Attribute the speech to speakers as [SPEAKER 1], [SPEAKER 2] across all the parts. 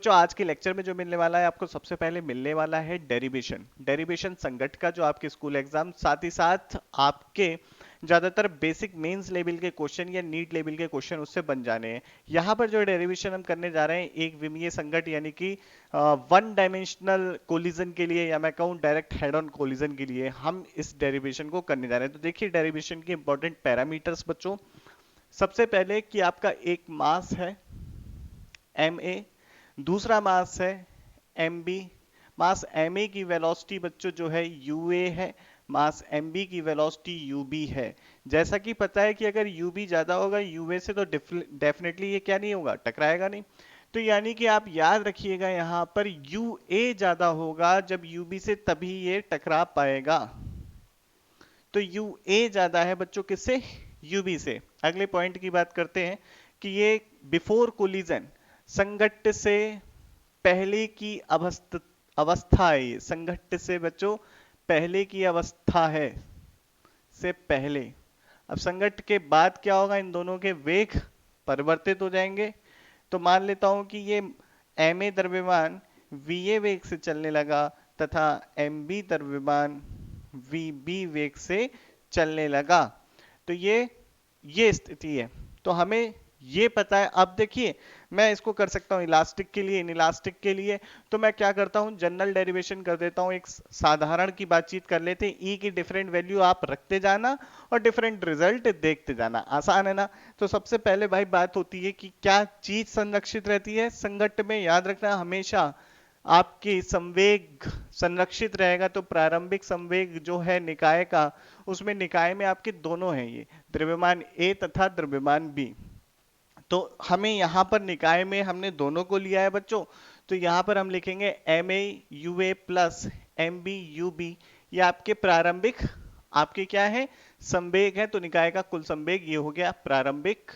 [SPEAKER 1] बच्चों आज के लेक्चर में जो मिलने वाला है आपको सबसे पहले मिलने वाला है डेरिवेशन। डेरिवेशन संगठ का जो आपके स्कूल एग्जाम, साथ ही साथ आपके ज्यादातर बेसिक मेंस लेवल के क्वेश्चन या नीट लेवल के क्वेश्चन उससे बन जाने हैं। यहाँ पर जो डेरिवेशन हम करने जा रहे हैं एक विमीय संगठ यानी कि वन डायमेंशनल कोलिजन के लिए, या मैं कहूँ डायरेक्ट हेड ऑन कोलिजन के लिए हम इस डेरिवेशन को करने जा रहे हैं। तो देखिए डेरिवेशन के इंपॉर्टेंट पैरामीटर्स बच्चों, सबसे पहले कि आपका एक मास है एम ए, दूसरा मास है M B. Mass M A की वेलोसिटी बच्चों जो है यू ए है, मास एम बी की वेलोसिटी यू बी है। जैसा कि पता है कि अगर यू बी ज्यादा होगा यू ए से तो डेफिनेटली ये क्या नहीं होगा, टकराएगा नहीं। तो यानी कि आप याद रखिएगा यहाँ पर यू ए ज्यादा होगा जब यू बी से, तभी ये टकरा पाएगा। तो यू ए ज्यादा है बच्चों किससे, यूबी से। अगले पॉइंट की बात करते हैं कि ये बिफोर कोलिजन, संघट्ट से पहले की अवस्था है। ये संघट्ट से बच्चों पहले की अवस्था है, से पहले। अब संघट्ट के बाद क्या होगा, इन दोनों के वेग परिवर्तित हो जाएंगे। तो मान लेता हूं कि ये एम ए द्रव्यमान वी ए वेग से चलने लगा तथा एम बी द्रव्यमान वी बी वेग से चलने लगा। तो ये स्थिति है। तो हमें ये पता है। अब देखिए मैं इसको कर सकता हूं इलास्टिक के लिए, इनइलास्टिक के लिए। तो मैं क्या करता हूं, जनरल डेरिवेशन कर देता हूं, एक साधारण की बातचीत कर लेते हैं। ई की डिफरेंट वैल्यू आप रखते जाना और डिफरेंट रिजल्ट देखते जाना, आसान है ना। तो सबसे पहले भाई बात होती है कि क्या चीज संरक्षित रहती है संघट्ट में। याद रखना हमेशा आपकी संवेग संरक्षित रहेगा। तो प्रारंभिक संवेग जो है निकाय का, उसमें निकाय में आपके दोनों हैं, ये द्रव्यमान ए तथा द्रव्यमान बी। तो हमें यहाँ पर निकाय में हमने दोनों को लिया है बच्चों। तो यहाँ पर हम लिखेंगे M A U A plus M B U B. ये आपके प्रारंभिक आपके क्या है, संवेग है। तो निकाय का कुल संवेग ये हो गया प्रारंभिक।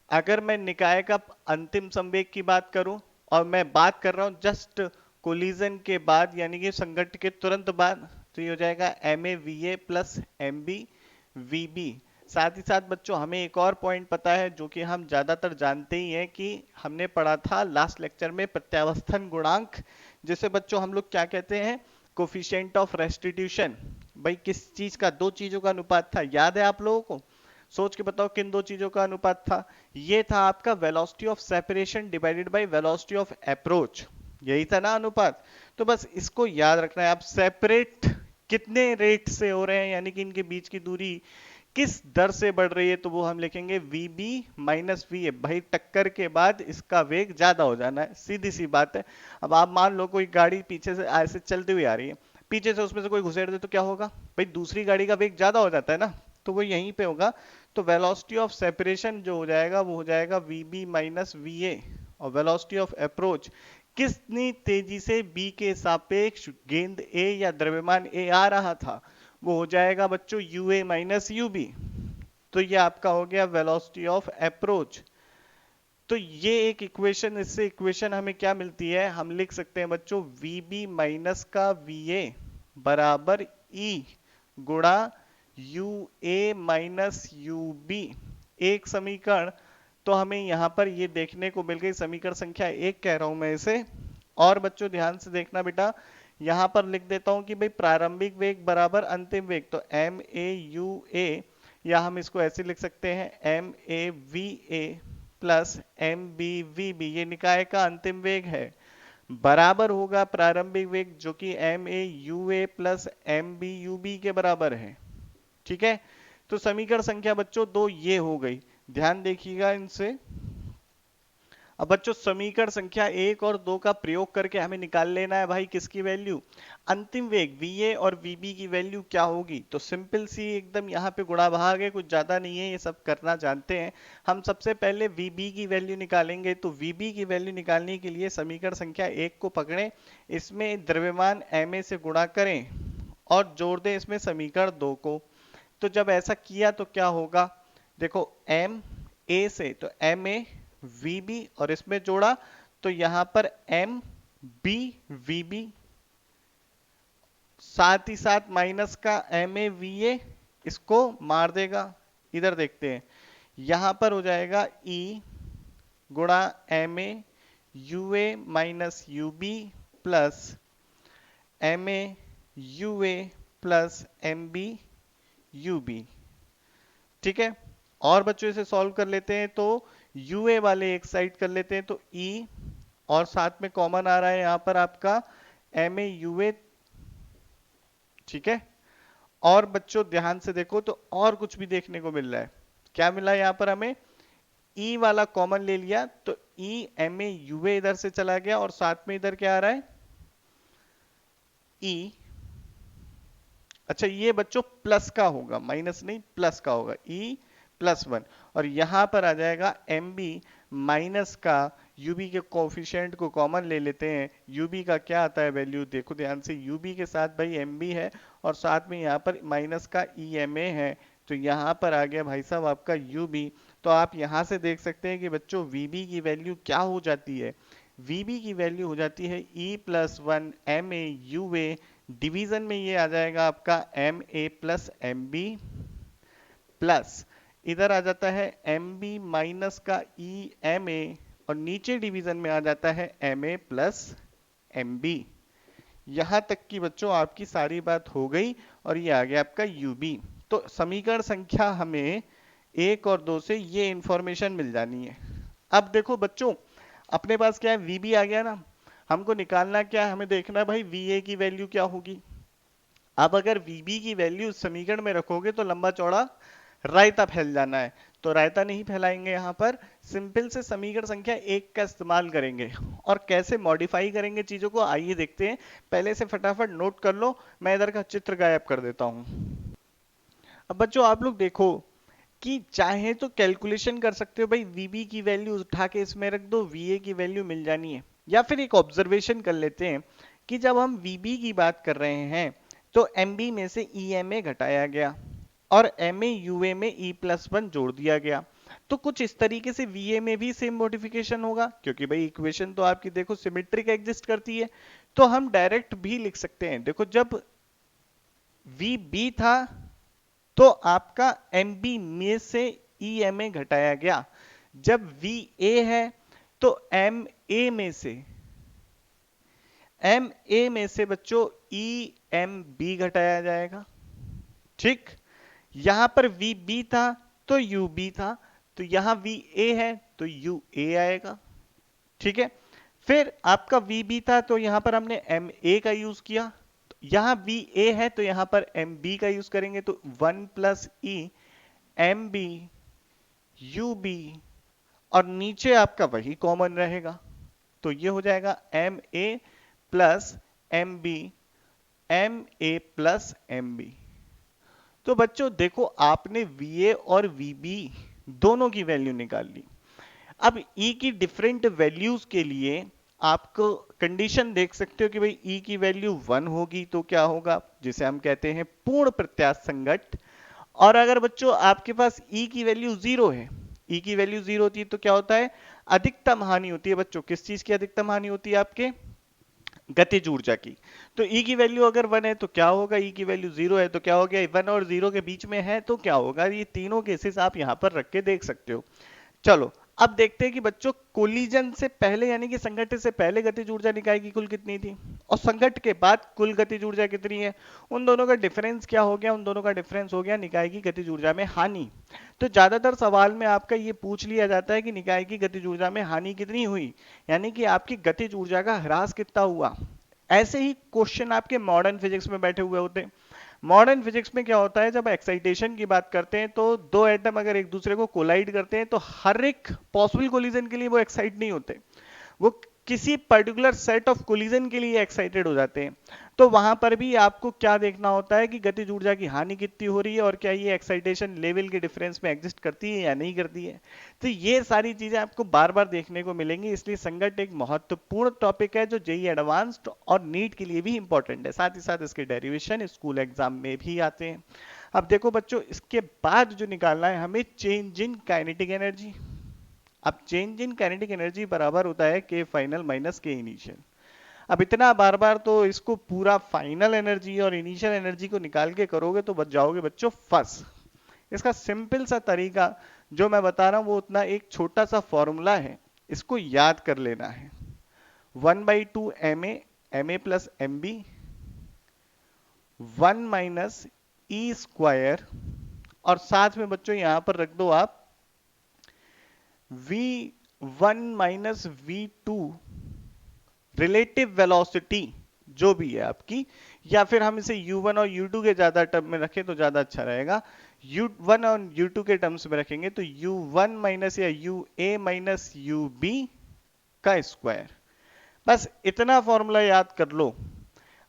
[SPEAKER 1] अगर मैं निकाय का अंतिम संवेग की बात करूं, और मैं बात कर रहा हूं जस्ट कोलिजन के बाद यानी कि संघट्ट के तुरंत बाद, तो ये हो जाएगा M A V A plus M B V B. साथ ही साथ बच्चों हमें एक और पॉइंट पता है जो कि हम ज्यादातर जानते ही हैं, कि हमने पढ़ा था लास्ट लेक्चर में प्रत्यावस्थन गुणांक, जिसे बच्चों हम लोग क्या कहते हैं, कोफिशिएंट ऑफ रेस्टिट्यूशन। भाई किस चीज का, दो चीजों का अनुपात था, याद है आप लोगों को? सोच के बताओ किन दो चीजों का अनुपात था। ये था आपका velocity of separation divided by velocity of approach, यही था ना अनुपात। तो बस इसको याद रखना है। आप सेपरेट कितने रेट से हो रहे हैं, यानी कि इनके बीच की दूरी किस दर से बढ़ रही है, तो वो हम लिखेंगे V B minus V A. भाई टक्कर के बाद इसका वेग ज्यादा हो जाना है, सीधी सी बात है। अब आप मान लो कोई गाड़ी पीछे से ऐसे चलती हुई आ रही है, पीछे से उसमें से कोई घुसेड़ दे तो क्या होगा, भाई दूसरी गाड़ी का वेग ज्यादा हो जाता है ना। तो वो यहीं पे होगा। तो वेलोसिटी ऑफ सेपरेशन जो हो जाएगा वो हो जाएगा V B minus V A. और वेलोसिटी ऑफ अप्रोच, कितनी तेजी से बी के सापेक्ष गेंद ए या द्रव्यमान ए आ रहा था, वो हो जाएगा बच्चों U A minus U B. तो ये आपका हो गया वेलोसिटी ऑफ अप्रोच। तो ये एक इक्वेशन, इससे इक्वेशन हमें क्या मिलती है, हम लिख सकते हैं बच्चों वी बी माइनस का वी ए बराबर ई गुणा U A minus U B. एक समीकरण तो हमें यहां पर ये देखने को मिल गई, समीकरण संख्या एक कह रहा हूं मैं इसे। और बच्चों ध्यान से देखना बेटा, यहां पर लिख देता हूं कि भाई प्रारंभिक वेग बराबर अंतिम वेग। तो एम ए यू ए, या हम इसको ऐसे लिख सकते हैं M A V A plus M B V B, ये निकाय का अंतिम वेग है, बराबर होगा प्रारंभिक वेग जो कि M A U A plus M B U B के बराबर है। ठीक है। तो समीकरण संख्या बच्चों दो ये हो गई, ध्यान देखिएगा इनसे। अब बच्चों समीकरण संख्या एक और दो का प्रयोग करके हमें निकाल लेना है भाई किसकी वैल्यू, अंतिम वेग वी और वीबी की वैल्यू क्या होगी। तो सिंपल सी एकदम यहाँ पे गुणा भाग है, कुछ ज्यादा नहीं है, ये सब करना जानते हैं हम। सबसे पहले वीबी की वैल्यू निकालेंगे। तो वीबी की वैल्यू निकालने के लिए समीकरण संख्या एक को पकड़ें, इसमें द्रव्यमान एम ए से गुणा करें और जोड़ दें इसमें समीकरण दो को। तो जब ऐसा किया तो क्या होगा, देखो एम ए से, तो एम ए वी बी और इसमें जोड़ा, तो यहां पर एम बी वी बी, साथ ही साथ माइनस का एम ए वी ए, इसको मार देगा। इधर देखते हैं, यहां पर हो जाएगा ई गुणा M A U A minus U B plus M A U A plus M B U B. ठीक है, और बच्चों इसे सॉल्व कर लेते हैं तो यू ए वाले एक साइड कर लेते हैं तो ई, और साथ में कॉमन आ रहा है यहां पर आपका एम ए यू ए। ठीक है, और बच्चों ध्यान से देखो तो और कुछ भी देखने को मिल रहा है। क्या मिला यहां पर हमें, ई वाला कॉमन ले लिया तो ई एम ए यू ए इधर से चला गया, और साथ में इधर क्या आ रहा है, ई। अच्छा ये बच्चों प्लस का होगा, माइनस नहीं प्लस का होगा, ई प्लस वन, और यहां पर आ जाएगा एम बी माइनस का, यूबी के कोफिशिएंट को कॉमन ले लेते हैं, यूबी का क्या आता है वैल्यू, देखो ध्यान से, यूबी के साथ भाई एम बी है और साथ में यहाँ पर माइनस का ई एम ए है, तो यहाँ पर आ गया भाई साहब आपका यूबी। तो आप यहाँ से देख सकते हैं कि बच्चों वीबी की वैल्यू क्या हो जाती है, वीबी की वैल्यू हो जाती है e plus one M A U A, division में ये आ जाएगा आपका M A plus M B, plus इधर आ जाता है एम बी माइनस का ई एम ए, और नीचे डिवीजन में आ जाता है M A plus M B. यहां तक की बच्चों आपकी सारी बात हो गई, और ये आ गया आपका यूबी। तो समीकरण संख्या हमें एक और दो से ये इंफॉर्मेशन मिल जानी है। अब देखो बच्चों अपने पास क्या है, वीबी आ गया ना, हमको निकालना क्या है, हमें देखना है भाई वीए की वैल्यू क्या होगी। अब अगर वीबी की वैल्यू समीकरण में रखोगे तो लंबा चौड़ा रायता फैल जाना है, तो रायता नहीं फैलाएंगे, यहाँ पर सिंपल से समीकरण संख्या एक का इस्तेमाल करेंगे। और कैसे मॉडिफाई करेंगे चीजों को आइए देखते हैं, पहले से फटाफट नोट कर लो, मैं इधर का चित्र गायब कर देता हूं। अब बच्चों आप लोग देखो कि चाहे तो कैलकुलेशन कर सकते हो भाई, वीबी की वैल्यू उठा के इसमें रख दो, वीए की वैल्यू मिल जानी है, या फिर एक ऑब्जर्वेशन कर लेते हैं कि जब हम वीबी की बात कर रहे हैं तो एमबी में से ईएमए घटाया गया और एमए यूए में ई प्लस वन जोड़ दिया गया, तो कुछ इस तरीके से वीए में भी सेम मॉडिफिकेशन होगा, क्योंकि भाई इक्वेशन तो आपकी देखो सिमेट्रिक एग्जिस्ट करती है। तो हम डायरेक्ट भी लिख सकते हैं, देखो जब वीबी था तो आपका एमबी में से ईएमए घटाया गया, जब वीए है तो एमए में से बच्चों ई एम बी घटाया जाएगा। ठीक, यहां पर वी बी था तो यू बी था, तो यहां वी ए है तो यू ए आएगा। ठीक है, फिर आपका वी बी था तो यहां पर हमने एम ए का यूज किया, तो यहां वी ए है तो यहां पर एम बी का यूज करेंगे, तो one plus e M B U B, और नीचे आपका वही कॉमन रहेगा, तो ये हो जाएगा M A plus M B, M A plus M B. तो बच्चों देखो आपने VA और VB दोनों की वैल्यू निकाल ली। अब E की डिफरेंट वैल्यूज के लिए आपको कंडीशन देख सकते हो कि भाई E की वैल्यू 1 होगी तो क्या होगा, जिसे हम कहते हैं पूर्ण प्रत्यास्थ संघट्ट। और अगर बच्चों आपके पास E की वैल्यू 0 है, E की वैल्यू 0 होती है तो क्या होता है, अधिकतम हानि होती है। बच्चों किस चीज की अधिकतम हानि होती है, आपके गतिज ऊर्जा की। तो E की वैल्यू अगर 1 है तो क्या होगा, E की वैल्यू 0 है तो क्या हो गया, 1 और 0 के बीच में है तो क्या होगा, ये तीनों केसेस आप यहां पर रख के देख सकते हो। चलो अब देखते हैं कि बच्चों कोलिजन से पहले यानी कि संघट्ट से पहले गतिज ऊर्जा निकाय की कुल कितनी थी, और संघट्ट के बाद कुल गतिज ऊर्जा कितनी है, उन दोनों का डिफरेंस क्या हो गया, उन दोनों का डिफरेंस हो गया निकाय की गतिज ऊर्जा में हानि। तो ज्यादातर सवाल में आपका ये पूछ लिया जाता है कि निकाय की गतिज ऊर्जा में हानि कितनी हुई, यानी कि आपकी गतिज ऊर्जा का ह्रास कितना हुआ। ऐसे ही क्वेश्चन आपके मॉडर्न फिजिक्स में बैठे हुए होते हैं। मॉडर्न फिजिक्स में क्या होता है, जब एक्साइटेशन की बात करते हैं तो दो एटम अगर एक दूसरे को कोलाइड करते हैं तो हर एक पॉसिबल कोलिजन के लिए वो एक्साइट नहीं होते, वो किसी पर्टिकुलर सेट ऑफ कोलिजन के लिए एक्साइटेड हो जाते हैं। तो वहां पर भी आपको क्या देखना होता है कि गतिज ऊर्जा की हानि कितनी हो रही है और क्या ये एक्साइटेशन लेवल के डिफरेंस में एग्जिस्ट करती है या नहीं करती है। तो ये सारी चीजें आपको बार बार देखने को मिलेंगी, इसलिए संघट्ट एक महत्वपूर्ण टॉपिक है जो जेई एडवांस्ड और नीट के लिए भी इंपॉर्टेंट है, साथ ही साथ इसके डेरिवेशन स्कूल एग्जाम में भी आते हैं। अब देखो बच्चों इसके बाद जो निकालना है हमें चेंज इन काइनेटिक एनर्जी। अब चेंज इन काइनेटिक एनर्जी बराबर होता है के फाइनल माइनस के इनिशियल। अब इतना बार बार तो इसको पूरा फाइनल एनर्जी और इनिशियल एनर्जी को निकाल के करोगे तो बच जाओगे बच्चों फंस। इसका सिंपल सा तरीका जो मैं बता रहा हूं वो उतना एक छोटा सा फॉर्मूला है, इसको याद कर लेना है। 1/2 ma प्लस mb 1 - e² और साथ में बच्चों यहां पर रख दो आप v1 - v2 रिलेटिव वेलोसिटी जो भी है आपकी, या फिर हम इसे u1 और u2 के ज्यादा टर्म में रखें तो ज्यादा अच्छा रहेगा। u1 और u2 के टर्म्स में रखेंगे तो u1 माइनस या ua माइनस ub का स्क्वायर। बस इतना फॉर्मूला याद कर लो।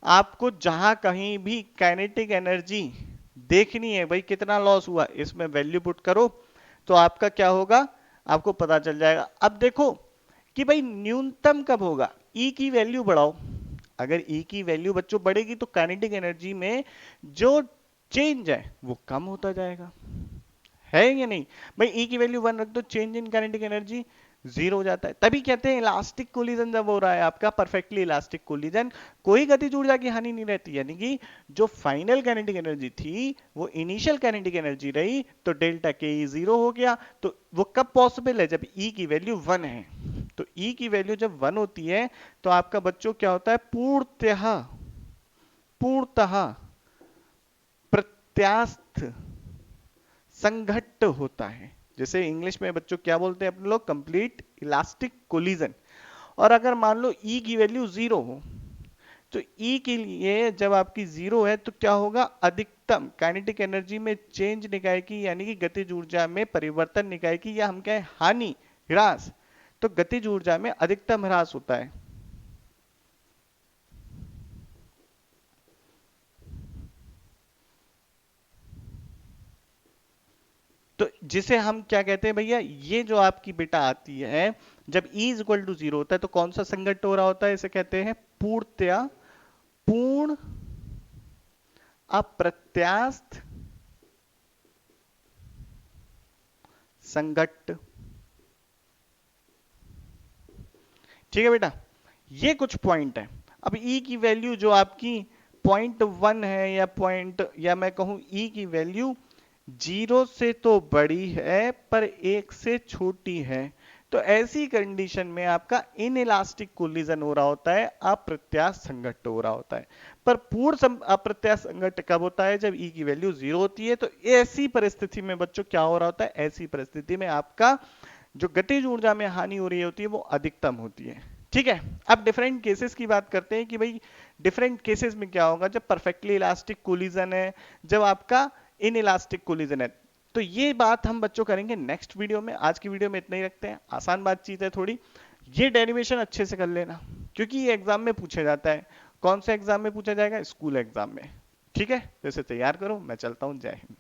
[SPEAKER 1] आपको जहां कहीं भी काइनेटिक एनर्जी देखनी है भाई कितना लॉस हुआ, इसमें वैल्यू पुट करो तो आपका क्या होगा, आपको पता चल जाएगा। अब देखो कि भाई न्यूनतम कब होगा, ई की वैल्यू बढ़ाओ। अगर ई की वैल्यू बच्चों बढ़ेगी तो काइनेटिक एनर्जी में जो चेंज है वो कम होता जाएगा, है या नहीं भाई। ई की वैल्यू 1 रख दो, चेंज इन काइनेटिक एनर्जी 0 हो जाता है। तभी कहते हैं इलास्टिक कोलिजन जब हो रहा है आपका, परफेक्टली इलास्टिक कोलिजन, कोई गतिज ऊर्जा की हानि नहीं रहती, यानी कि जो फाइनल काइनेटिक एनर्जी थी वो इनिशियल काइनेटिक एनर्जी रही, तो डेल्टा के 0 हो गया। तो वो कब पॉसिबल है, जब ई की वैल्यू 1 है। तो ई की वैल्यू जब 1 होती है तो आपका बच्चों क्या होता है, पूर्णतः पूर्णतः प्रत्यास्थ संघट्ट होता है, जैसे इंग्लिश में बच्चों क्या बोलते हैं अपने लोग, कंप्लीट इलास्टिक कोलिजन। और अगर मान लो ई की वैल्यू 0 हो, तो ई के लिए जब आपकी 0 है तो क्या होगा, अधिकतम काइनेटिक एनर्जी में चेंज निकायकी, यानी कि गतिज ऊर्जा में परिवर्तन निकायकी, या हम कहें हानि, ह्रास। तो गतिज ऊर्जा में अधिकतम ह्रास होता है। तो जिसे हम क्या कहते हैं भैया, ये जो आपकी बेटा आती है जब E इज इक्वल टू 0 होता है तो कौन सा संघट्ट हो रहा होता है, इसे कहते हैं पूर्णतया पूर्ण अप्रत्यास्थ संघट्ट। ठीक है बेटा, ये कुछ पॉइंट है। अब E की वैल्यू जो आपकी 0.1 है, या पॉइंट, या मैं कहूं E की वैल्यू 0 से तो बड़ी है पर 1 से छोटी है, तो ऐसी कंडीशन में आपका इनइलास्टिक कोलिजन हो रहा होता है, अप्रत्यास्थ संघट्ट हो रहा होता है। पर पूर्ण अप्रत्यास्थ संघट्ट कब होता है, जब E की वैल्यू 0 होती है। तो ऐसी परिस्थिति में बच्चों क्या हो रहा होता है, ऐसी परिस्थिति में आपका जो गतिज ऊर्जा में हानि हो रही होती है वो अधिकतम होती है। ठीक है, अब डिफरेंट केसेस की बात करते हैं कि भाई डिफरेंट केसेस में क्या होगा, जब परफेक्टली इलास्टिक कोलिजन है, जब आपका इन इलास्टिक कोलिजन है। तो ये बात हम बच्चों करेंगे नेक्स्ट वीडियो में। आज की वीडियो में इतना ही रखते हैं, आसान बातचीत है थोड़ी। ये डेरिवेशन अच्छे से कर लेना क्योंकि ये एग्जाम में पूछा जाता है। कौन से एग्जाम में पूछा जाएगा, स्कूल एग्जाम में। ठीक है, तो इसे तैयार करो, मैं चलता हूं, जय हिंद।